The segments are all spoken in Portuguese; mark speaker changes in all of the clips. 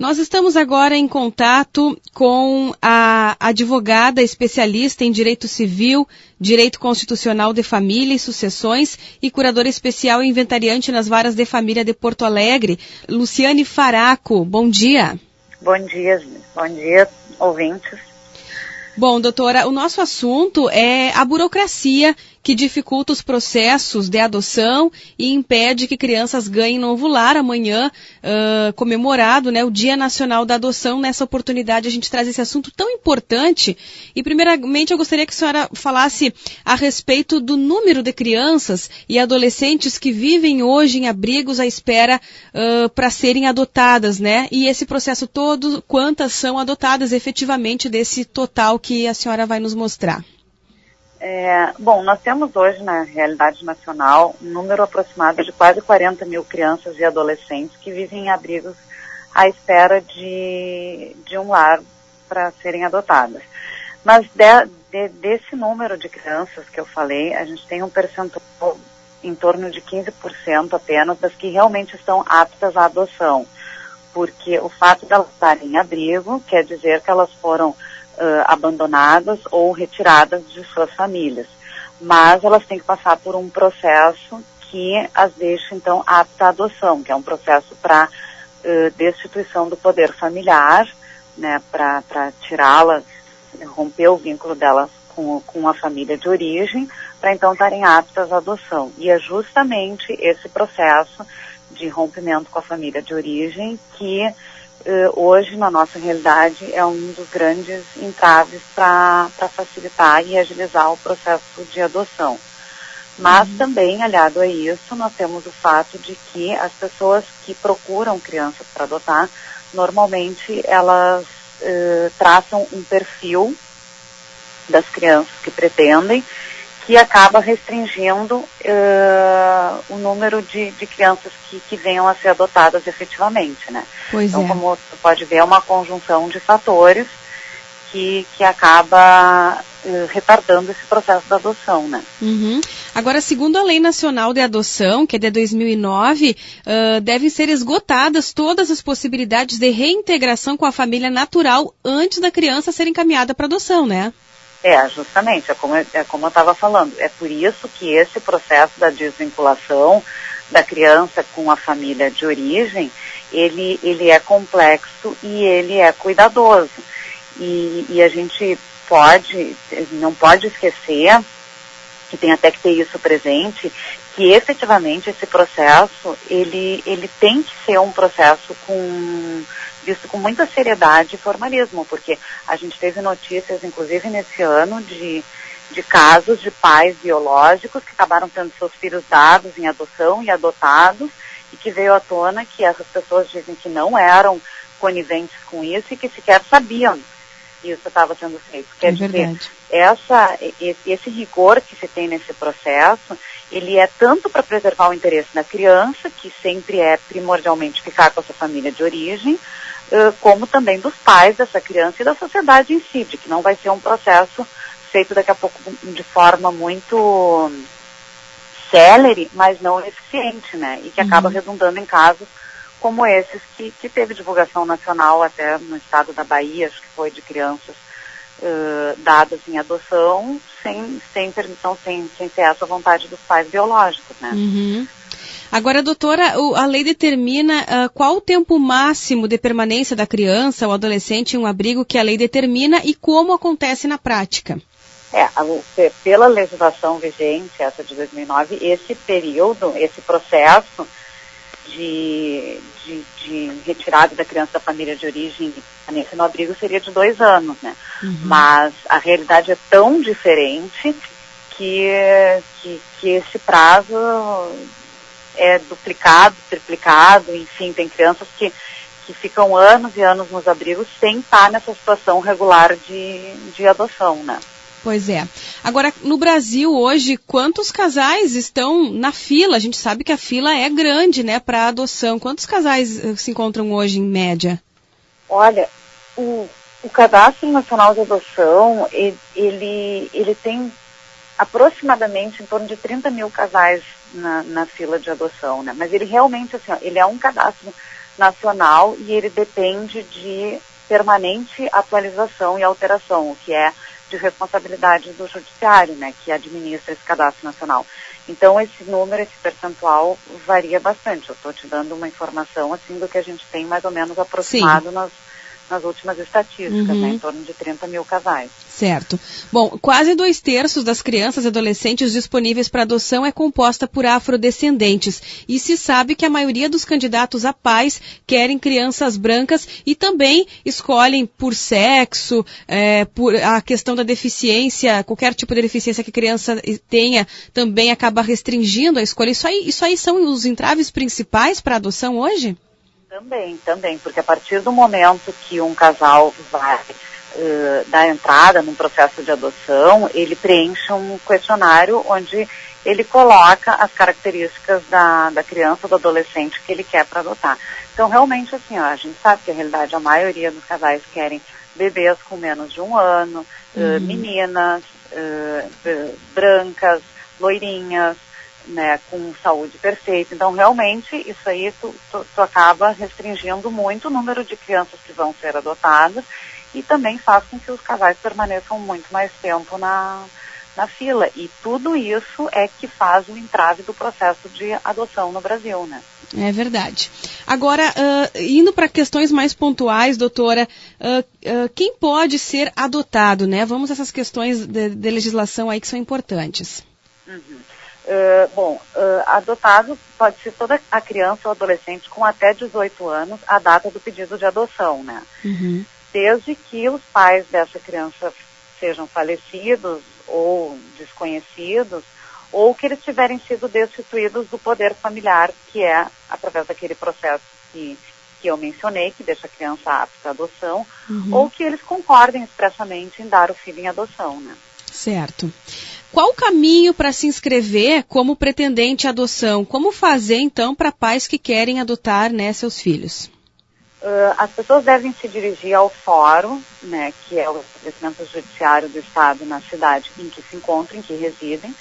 Speaker 1: Nós estamos agora em contato com a advogada especialista em Direito Civil, Direito Constitucional de Família e Sucessões e curadora especial e inventariante nas varas de família de Porto Alegre, Luciane Faraco. Bom dia.
Speaker 2: Bom dia, ouvintes.
Speaker 1: Bom, doutora, o nosso assunto é a burocracia que dificulta os processos de adoção e impede que crianças ganhem novo lar. Amanhã, comemorado, né, o Dia Nacional da Adoção. Nessa oportunidade, a gente traz esse assunto tão importante. E, primeiramente, eu gostaria que a senhora falasse a respeito do número de crianças e adolescentes que vivem hoje em abrigos à espera para serem adotadas, né? E esse processo todo, quantas são adotadas efetivamente desse total que a senhora vai nos mostrar?
Speaker 2: Bom, nós temos hoje, na realidade nacional, um número aproximado de quase 40 mil crianças e adolescentes que vivem em abrigos à espera de um lar para serem adotadas. Mas desse número de crianças que eu falei, a gente tem um percentual em torno de 15% apenas das que realmente estão aptas à adoção. Porque o fato de elas estarem em abrigo quer dizer que elas foram abandonadas ou retiradas de suas famílias. Mas elas têm que passar por um processo que as deixa, então, apta à adoção, que é um processo para destituição do poder familiar, né, para tirá-las, romper o vínculo delas com a família de origem, para então estarem aptas à adoção. E é justamente esse processo de rompimento com a família de origem que hoje, na nossa realidade, é um dos grandes entraves para facilitar e agilizar o processo de adoção. Mas também, aliado a isso, nós temos o fato de que as pessoas que procuram crianças para adotar, normalmente elas traçam um perfil das crianças que pretendem, que acaba restringindo o número de crianças que venham a ser adotadas efetivamente, né? Então, como você pode ver, é uma conjunção de fatores que acaba retardando esse processo da adoção, né?
Speaker 1: Agora, segundo a Lei Nacional de Adoção, que é de 2009, devem ser esgotadas todas as possibilidades de reintegração com a família natural antes da criança ser encaminhada para adoção, né?
Speaker 2: Justamente, é como eu estava falando. É por isso que esse processo da desvinculação da criança com a família de origem, ele é complexo e ele é cuidadoso. E a gente não pode esquecer, que tem até que ter isso presente, que efetivamente esse processo, ele tem que ser um processo visto com muita seriedade e formalismo, porque a gente teve notícias, inclusive nesse ano, de casos de pais biológicos que acabaram tendo seus filhos dados em adoção e adotados, e que veio à tona que essas pessoas dizem que não eram coniventes com isso e que sequer sabiam que isso estava sendo feito. Quer dizer, esse rigor que se tem nesse processo, ele é tanto para preservar o interesse da criança, que sempre é primordialmente ficar com essa família de origem, como também dos pais dessa criança e da sociedade em si, de que não vai ser um processo feito daqui a pouco de forma muito célere, mas não eficiente, né? E que acaba redundando em casos como esses que teve divulgação nacional até no estado da Bahia, acho que foi de crianças dadas em adoção sem permissão, sem ter essa vontade dos pais biológicos, né?
Speaker 1: Agora, doutora, a lei determina qual o tempo máximo de permanência da criança ou adolescente em um abrigo que a lei determina e como acontece na prática?
Speaker 2: Pela legislação vigente, essa de 2009, esse período, esse processo de retirada da criança da família de origem no abrigo seria de 2 anos, né? Mas a realidade é tão diferente que esse prazo é duplicado, triplicado, enfim, tem crianças que ficam anos e anos nos abrigos sem estar nessa situação regular de adoção, né?
Speaker 1: Pois é. Agora, no Brasil hoje, quantos casais estão na fila? A gente sabe que a fila é grande, né, para adoção. Quantos casais se encontram hoje, em média?
Speaker 2: Olha, o Cadastro Nacional de Adoção, ele tem aproximadamente em torno de 30 mil casais na fila de adoção, né? Mas ele realmente, assim, ele é um cadastro nacional e ele depende de permanente atualização e alteração, o que é de responsabilidade do judiciário, né, que administra esse cadastro nacional. Então, esse número, esse percentual varia bastante. Eu estou te dando uma informação, assim, do que a gente tem mais ou menos aproximado nas últimas estatísticas, né, em torno de 30 mil casais.
Speaker 1: Certo. Bom, quase 2/3 das crianças e adolescentes disponíveis para adoção é composta por afrodescendentes. E se sabe que a maioria dos candidatos a pais querem crianças brancas e também escolhem por sexo, por a questão da deficiência, qualquer tipo de deficiência que a criança tenha, também acaba restringindo a escolha. Isso aí são os entraves principais para a adoção hoje?
Speaker 2: Também, porque a partir do momento que um casal vai dar entrada num processo de adoção, ele preenche um questionário onde ele coloca as características da criança ou do adolescente que ele quer para adotar. Então, realmente, assim, a gente sabe que a realidade, a maioria dos casais querem bebês com menos de 1 ano, meninas, brancas, loirinhas, né, com saúde perfeita. Então, realmente, isso aí tu acaba restringindo muito o número de crianças que vão ser adotadas e também faz com que os casais permaneçam muito mais tempo na fila. E tudo isso é que faz o entrave do processo de adoção no Brasil, né?
Speaker 1: É verdade. Agora, indo para questões mais pontuais, doutora, quem pode ser adotado, né? Vamos a essas questões de legislação aí que são importantes.
Speaker 2: Adotado pode ser toda a criança ou adolescente com até 18 anos a data do pedido de adoção, né? Desde que os pais dessa criança sejam falecidos ou desconhecidos, ou que eles tiverem sido destituídos do poder familiar, que é através daquele processo que eu mencionei, que deixa a criança apta à adoção, ou que eles concordem expressamente em dar o filho em adoção, né?
Speaker 1: Certo. Qual o caminho para se inscrever como pretendente à adoção? Como fazer, então, para pais que querem adotar, né, seus filhos?
Speaker 2: As pessoas devem se dirigir ao fórum, né, que é o estabelecimento judiciário do Estado na cidade em que se encontram, em que residem,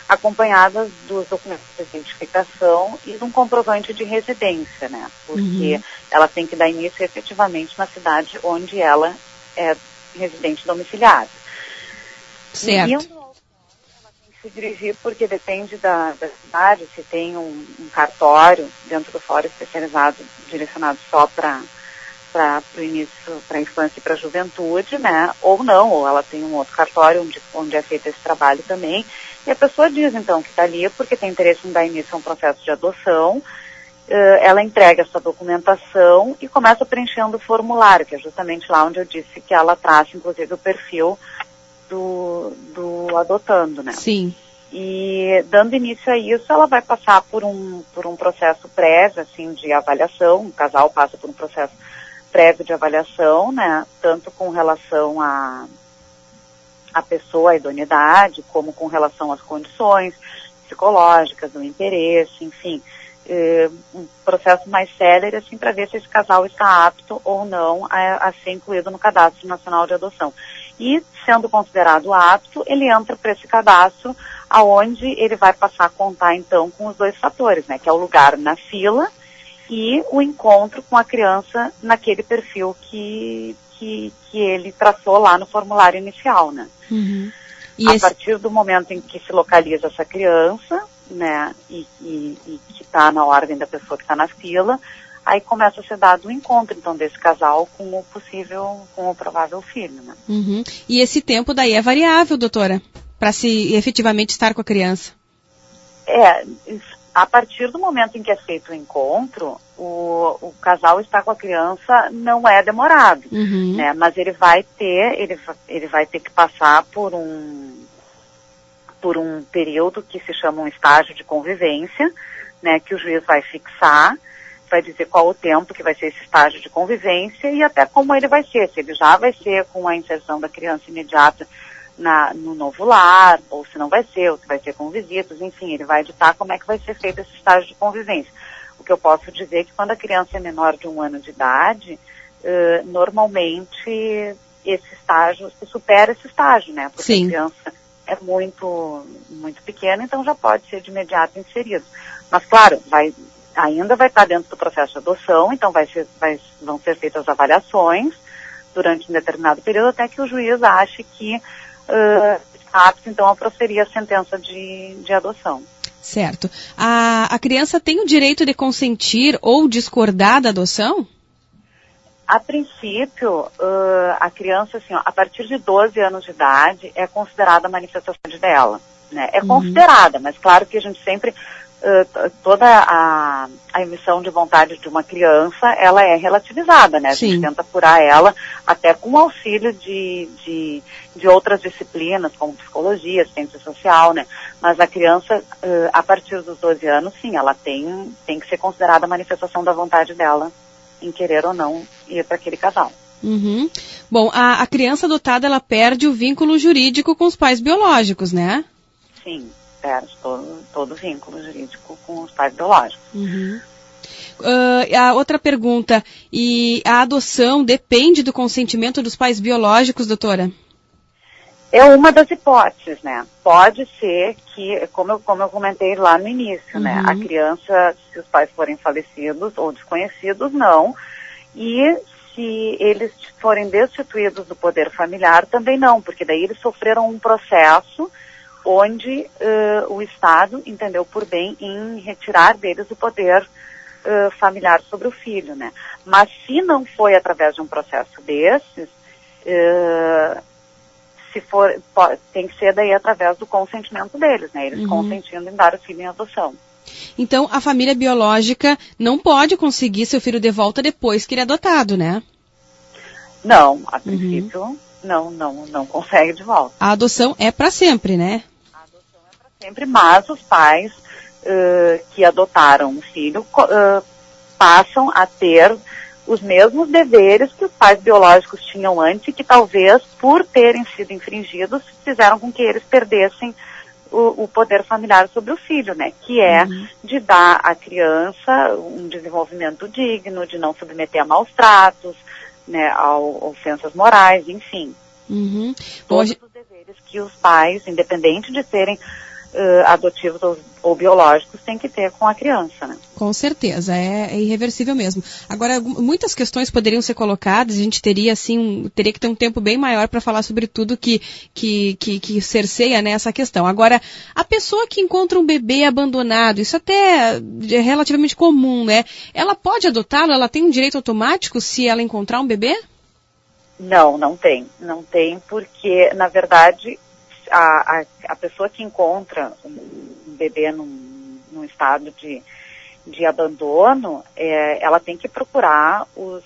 Speaker 2: acompanhadas dos documentos de identificação e de um comprovante de residência, né, porque ela tem que dar início efetivamente na cidade onde ela é residente domiciliada.
Speaker 1: Certo.
Speaker 2: Se dirigir, porque depende da cidade, se tem um cartório dentro do fórum especializado, direcionado só para o início, para a infância e para a juventude, né, ou não, ou ela tem um outro cartório onde é feito esse trabalho também, e a pessoa diz, então, que está ali porque tem interesse em dar início a um processo de adoção, ela entrega essa documentação e começa preenchendo o formulário, que é justamente lá onde eu disse que ela traça, inclusive, o perfil do adotando, né?
Speaker 1: Sim.
Speaker 2: E dando início a isso, ela vai passar por um processo prévio, assim, de avaliação. O casal passa por um processo prévio de avaliação, né? Tanto com relação à pessoa, à idoneidade, como com relação às condições psicológicas, do interesse, enfim. Um processo mais célere, assim, para ver se esse casal está apto ou não a ser incluído no Cadastro Nacional de Adoção. E, sendo considerado apto, ele entra para esse cadastro, aonde ele vai passar a contar, então, com os 2 fatores, né? Que é o lugar na fila e o encontro com a criança naquele perfil que ele traçou lá no formulário inicial, né? A partir do momento em que se localiza essa criança, né, e que está na ordem da pessoa que está na fila, aí começa a ser dado o encontro, então, desse casal com o provável filho, né? E
Speaker 1: esse tempo daí é variável, doutora, para se efetivamente estar com a criança?
Speaker 2: A partir do momento em que é feito o encontro, o casal estar com a criança não é demorado, né? Mas ele vai ter que passar por um período que se chama um estágio de convivência, né, que o juiz vai fixar, vai dizer qual o tempo que vai ser esse estágio de convivência e até como ele vai ser, se ele já vai ser com a inserção da criança imediata no novo lar, ou se não vai ser, ou se vai ser com visitas, enfim, ele vai ditar como é que vai ser feito esse estágio de convivência. O que eu posso dizer é que quando a criança é menor de 1 ano de idade, normalmente esse estágio, se supera esse estágio, né, porque a criança é muito, muito pequena, então já pode ser de imediato inserido. Mas, claro, ainda vai estar dentro do processo de adoção, então vão ser feitas avaliações durante um determinado período até que o juiz ache que está apto, então, a proferir a sentença de adoção.
Speaker 1: Certo. A criança tem o direito de consentir ou discordar da adoção?
Speaker 2: A princípio, a criança, assim, a partir de 12 anos de idade, é considerada a manifestação dela, né? É considerada, mas claro que a gente sempre, toda a emissão de vontade de uma criança, ela é relativizada, né? A gente tenta apurar ela até com o auxílio de outras disciplinas, como psicologia, ciência social, né? Mas a criança, a partir dos 12 anos, sim, ela tem que ser considerada a manifestação da vontade dela, em querer ou não ir para aquele casal.
Speaker 1: Uhum. Bom, a criança adotada, ela perde o vínculo jurídico com os pais biológicos, né?
Speaker 2: Sim, perde todo vínculo jurídico com os pais biológicos.
Speaker 1: Uhum. A outra pergunta, e a adoção depende do consentimento dos pais biológicos, doutora?
Speaker 2: É uma das hipóteses, né? Pode ser que, como eu comentei lá no início, né? A criança, se os pais forem falecidos ou desconhecidos, não. E se eles forem destituídos do poder familiar, também não, porque daí eles sofreram um processo onde o Estado entendeu por bem em retirar deles o poder familiar sobre o filho, né? Mas se não foi através de um processo desses, se for, tem que ser daí através do consentimento deles, né? Eles consentindo em dar o filho em adoção.
Speaker 1: Então, a família biológica não pode conseguir seu filho de volta depois que ele é adotado, né?
Speaker 2: Não, a princípio, não consegue de volta.
Speaker 1: A adoção é para sempre, né?
Speaker 2: A adoção é para sempre, mas os pais que adotaram o filho passam a ter os mesmos deveres que os pais biológicos tinham antes e que talvez, por terem sido infringidos, fizeram com que eles perdessem o poder familiar sobre o filho, né? Que é de dar à criança um desenvolvimento digno, de não submeter a maus tratos, né, a ofensas morais, enfim. Todos os deveres que os pais, independente de serem adotivos ou biológicos, têm que ter com a criança, né?
Speaker 1: Com certeza, é irreversível mesmo. Agora, muitas questões poderiam ser colocadas, a gente teria que ter um tempo bem maior para falar sobre tudo que cerceia, né, essa questão. Agora, a pessoa que encontra um bebê abandonado, isso até é relativamente comum, né? Ela pode adotá-lo? Ela tem um direito automático se ela encontrar um bebê?
Speaker 2: Não tem. Não tem porque, na verdade, a pessoa que encontra um bebê num estado de abandono, ela tem que procurar os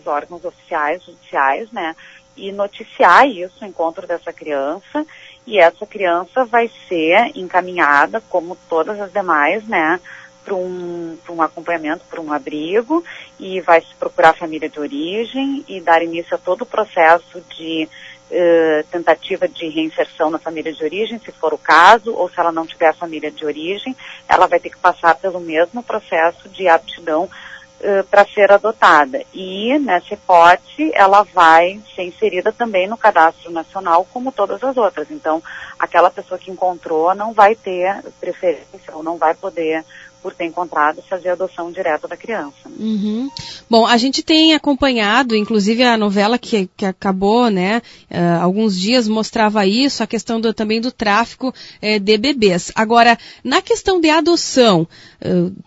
Speaker 2: órgãos oficiais, judiciais, né, e noticiar isso, o encontro dessa criança, e essa criança vai ser encaminhada, como todas as demais, né, para um acompanhamento, para um abrigo, e vai se procurar a família de origem e dar início a todo o processo de tentativa de reinserção na família de origem, se for o caso, ou se ela não tiver a família de origem, ela vai ter que passar pelo mesmo processo de aptidão para ser adotada. E, nessa hipótese, ela vai ser inserida também no cadastro nacional, como todas as outras. Então, aquela pessoa que encontrou não vai ter preferência, ou não vai poder, por ter encontrado, fazer a adoção direta da criança.
Speaker 1: Bom, a gente tem acompanhado, inclusive a novela que acabou, né, alguns dias mostrava isso, a questão também do tráfico de bebês. Agora, na questão de adoção,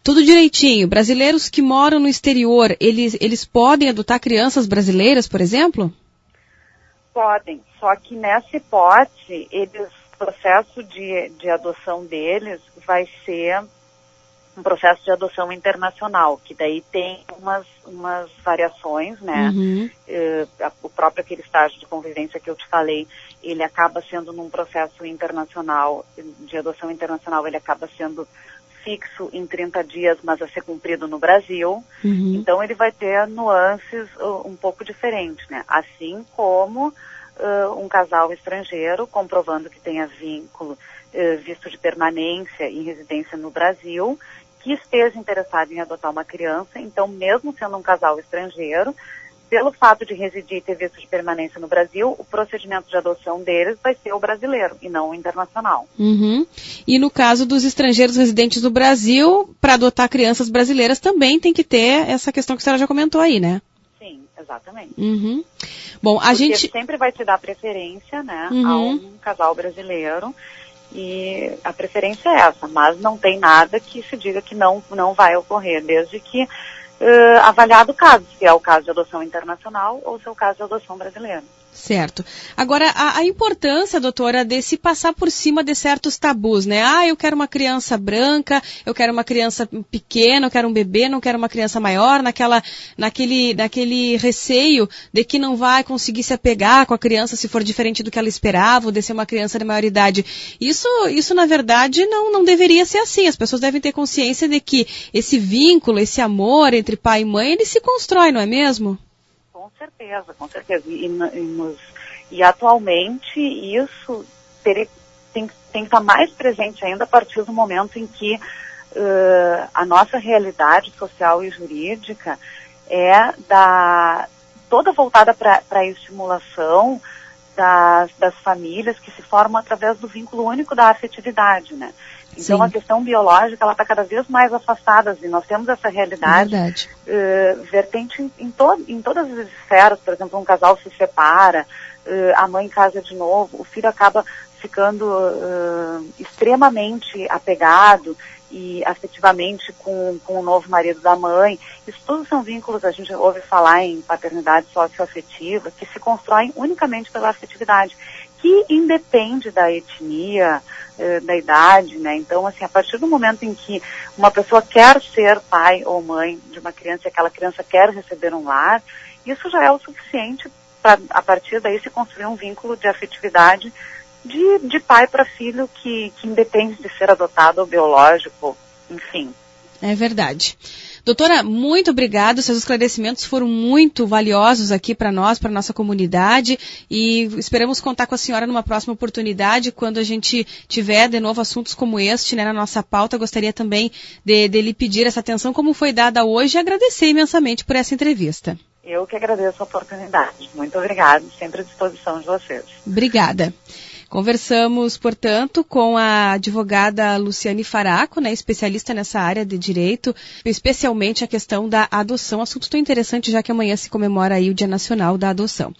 Speaker 1: tudo direitinho, brasileiros que moram no exterior, eles podem adotar crianças brasileiras, por exemplo?
Speaker 2: Podem, só que nessa hipótese, o processo de adoção deles vai ser um processo de adoção internacional, que daí tem umas variações, né? O próprio aquele estágio de convivência que eu te falei, ele acaba sendo num processo internacional, de adoção internacional, ele acaba sendo fixo em 30 dias, mas a ser cumprido no Brasil. Então ele vai ter nuances um pouco diferentes, né? Assim como um casal estrangeiro, comprovando que tenha vínculo, visto de permanência em residência no Brasil, que esteja interessado em adotar uma criança, então mesmo sendo um casal estrangeiro, pelo fato de residir e ter visto de permanência no Brasil, o procedimento de adoção deles vai ser o brasileiro e não o internacional.
Speaker 1: Uhum. E no caso dos estrangeiros residentes no Brasil, para adotar crianças brasileiras também tem que ter essa questão que a senhora já comentou aí, né?
Speaker 2: Sim, exatamente.
Speaker 1: Uhum. Bom,
Speaker 2: Porque sempre vai se dar preferência, né,
Speaker 1: Uhum.
Speaker 2: a um casal brasileiro, e a preferência é essa, mas não tem nada que se diga que não vai ocorrer, desde que avaliado o caso, se é o caso de adoção internacional ou se é o caso de adoção brasileira.
Speaker 1: Certo. Agora, a importância, doutora, de se passar por cima de certos tabus, né? Ah, eu quero uma criança branca, eu quero uma criança pequena, eu quero um bebê, não quero uma criança maior, naquele receio de que não vai conseguir se apegar com a criança se for diferente do que ela esperava, ou de ser uma criança de maior idade. Isso na verdade, não deveria ser assim. As pessoas devem ter consciência de que esse vínculo, esse amor entre pai e mãe, ele se constrói, não é mesmo?
Speaker 2: Com certeza, com certeza. E atualmente isso tem que estar mais presente ainda a partir do momento em que a nossa realidade social e jurídica é toda voltada para a estimulação das famílias que se formam através do vínculo único da afetividade, né? Então, sim, a questão biológica, ela está cada vez mais afastada, e nós temos essa realidade vertente em todas as esferas. Por exemplo, um casal se separa, a mãe casa de novo, o filho acaba ficando extremamente apegado e afetivamente com o novo marido da mãe. Isso tudo são vínculos, a gente ouve falar em paternidade socioafetiva, que se constroem unicamente pela afetividade, que independe da etnia, da idade, né? Então, assim, a partir do momento em que uma pessoa quer ser pai ou mãe de uma criança e aquela criança quer receber um lar, isso já é o suficiente para, a partir daí, se construir um vínculo de afetividade de pai para filho que independe de ser adotado ou biológico, enfim.
Speaker 1: É verdade. Doutora, muito obrigada. Seus esclarecimentos foram muito valiosos aqui para nós, para nossa comunidade, e esperamos contar com a senhora numa próxima oportunidade, quando a gente tiver de novo assuntos como este, né, na nossa pauta. Gostaria também de lhe pedir essa atenção como foi dada hoje e agradecer imensamente por essa entrevista.
Speaker 2: Eu que agradeço a oportunidade. Muito obrigada, sempre à disposição de vocês.
Speaker 1: Obrigada. Conversamos, portanto, com a advogada Luciane Faraco, né, especialista nessa área de direito, especialmente a questão da adoção, assunto tão interessante, já que amanhã se comemora aí o Dia Nacional da Adoção.